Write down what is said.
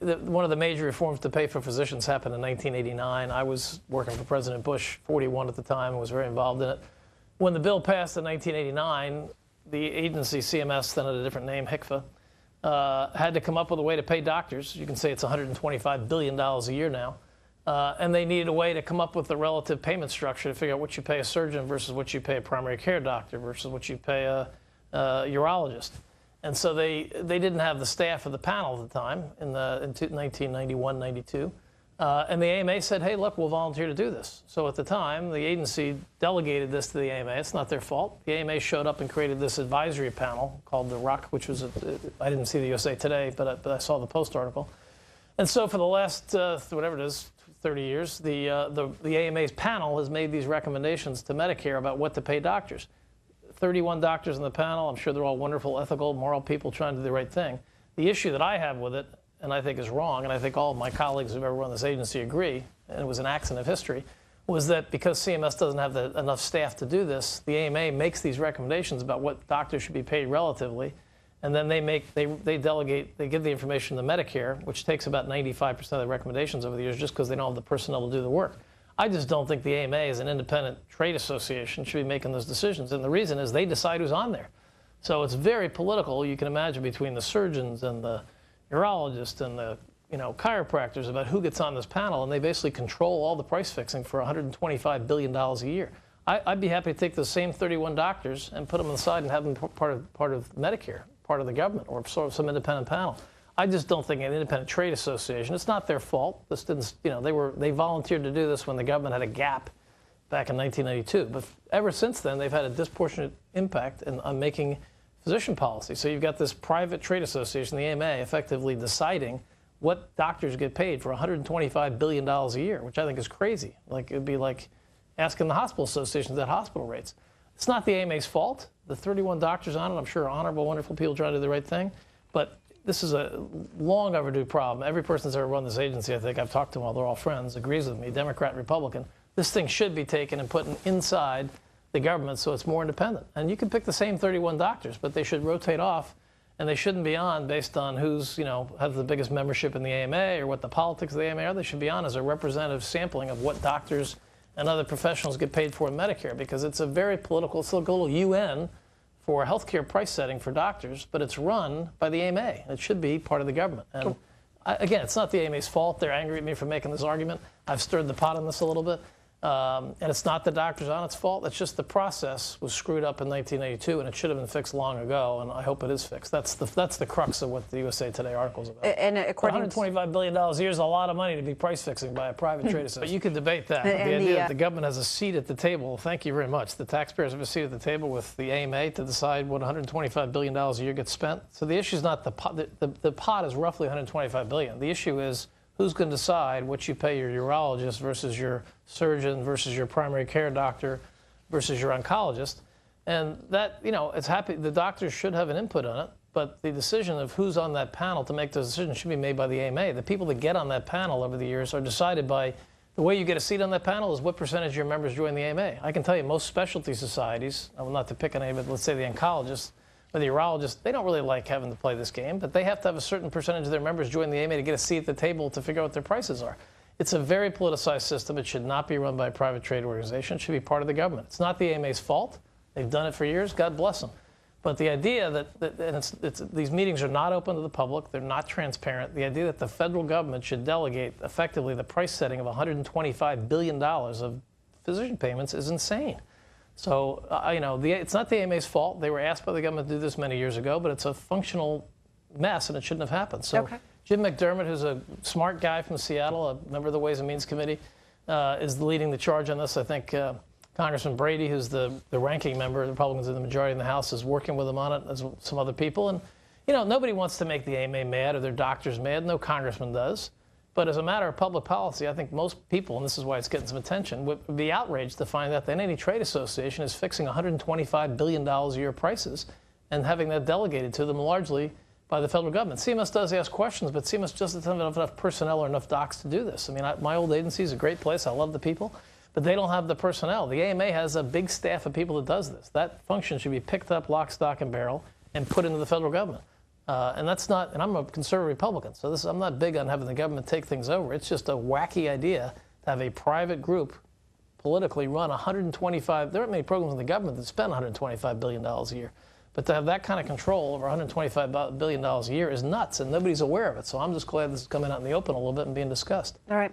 one of the major reforms to pay for physicians happened in 1989. I was working for President Bush, 41 at the time, and was very involved in it. When the bill passed in 1989, the agency, CMS, then had a different name, HCFA, had to come up with a way to pay doctors. You can say it's $125 billion a year now. And they needed a way to come up with the relative payment structure to figure out what you pay a surgeon versus what you pay a primary care doctor versus what you pay a urologist. And so they didn't have the staff of the panel at the time in 1991, 92. And the AMA said, hey, look, we'll volunteer to do this. So at the time, the agency delegated this to the AMA. It's not their fault. The AMA showed up and created this advisory panel called the RUC, which was, I didn't see the USA Today, but I saw the Post article. And so for the last, whatever it is, 30 years, the AMA's panel has made these recommendations to Medicare about what to pay doctors. 31 doctors in the panel. I'm sure they're all wonderful, ethical, moral people trying to do the right thing. The issue that I have with it, and I think is wrong, and I think all of my colleagues who've ever run this agency agree, and it was an accident of history, was that because CMS doesn't have enough staff to do this, the AMA makes these recommendations about what doctors should be paid relatively, and then they delegate, they give the information to Medicare, which takes about 95% of the recommendations over the years just because they don't have the personnel to do the work. I just don't think the AMA, as an independent trade association, should be making those decisions. And the reason is they decide who's on there. So it's very political, you can imagine, between the surgeons and the urologists and the chiropractors about who gets on this panel. And they basically control all the price fixing for $125 billion a year. I'd be happy to take those same 31 doctors and put them on the side and have them part of Medicare, part of the government, or sort of some independent panel. I just don't think an independent trade association, it's not their fault. This didn't, they volunteered to do this when the government had a gap back in 1992. But ever since then, they've had a disproportionate impact on making physician policy. So you've got this private trade association, the AMA, effectively deciding what doctors get paid for $125 billion a year, which I think is crazy. Like, it'd be like asking the hospital associations at hospital rates. It's not the AMA's fault. The 31 doctors on it, I'm sure, are honorable, wonderful people trying to do the right thing. But this is a long overdue problem. Every person that's ever run this agency, I think, I've talked to them all, they're all friends, agrees with me, Democrat and Republican. This thing should be taken and put inside the government so it's more independent. And you can pick the same 31 doctors, but they should rotate off, and they shouldn't be on based on who's, has the biggest membership in the AMA or what the politics of the AMA are. They should be on as a representative sampling of what doctors and other professionals get paid for in Medicare, because it's a very political, it's like a little UN for healthcare price setting for doctors, but it's run by the AMA. It should be part of the government. And again, it's not the AMA's fault. They're angry at me for making this argument. I've stirred the pot on this a little bit. And it's not the doctors on its fault. It's just the process was screwed up in 1982, and it should have been fixed long ago, and I hope it is fixed. That's the crux of what the USA Today article is about. And according $125 billion a year is a lot of money to be price fixing by a private trade association. But you can debate that. The idea that the government has a seat at the table, thank you very much. The taxpayers have a seat at the table with the AMA to decide what $125 billion a year gets spent. So the issue is not the pot. The pot is roughly $125 billion. The issue is who's going to decide what you pay your urologist versus your surgeon versus your primary care doctor versus your oncologist. And that, it's happy. The doctors should have an input on it, but the decision of who's on that panel to make those decisions should be made by the AMA. The people that get on that panel over the years are decided by the way you get a seat on that panel is what percentage of your members join the AMA. I can tell you most specialty societies, not to pick on any, but let's say the oncologists, or the urologists, they don't really like having to play this game, but they have to have a certain percentage of their members join the AMA to get a seat at the table to figure out what their prices are. It's a very politicized system. It should not be run by a private trade organization. It should be part of the government. It's not the AMA's fault. They've done it for years. God bless them. But the idea that these meetings are not open to the public, they're not transparent, the idea that the federal government should delegate effectively the price setting of $125 billion of physician payments is insane. So, it's not the AMA's fault. They were asked by the government to do this many years ago, but it's a functional mess, and it shouldn't have happened. So Jim McDermott, who's a smart guy from Seattle, a member of the Ways and Means Committee, is leading the charge on this. I think Congressman Brady, who's the ranking member, the Republicans in the majority in the House, is working with him on it, as some other people. And, nobody wants to make the AMA mad or their doctors mad. No congressman does. But as a matter of public policy, I think most people, and this is why it's getting some attention, would be outraged to find out that any trade association is fixing $125 billion a year prices and having that delegated to them largely by the federal government. CMS does ask questions, but CMS just doesn't have enough personnel or enough docs to do this. I mean, my old agency is a great place. I love the people, but they don't have the personnel. The AMA has a big staff of people that does this. That function should be picked up lock, stock, and barrel and put into the federal government. And that's not, and I'm a conservative Republican, so I'm not big on having the government take things over. It's just a wacky idea to have a private group politically run 125, there aren't many programs in the government that spend $125 billion a year. But to have that kind of control over $125 billion a year is nuts, and nobody's aware of it. So I'm just glad this is coming out in the open a little bit and being discussed. All right.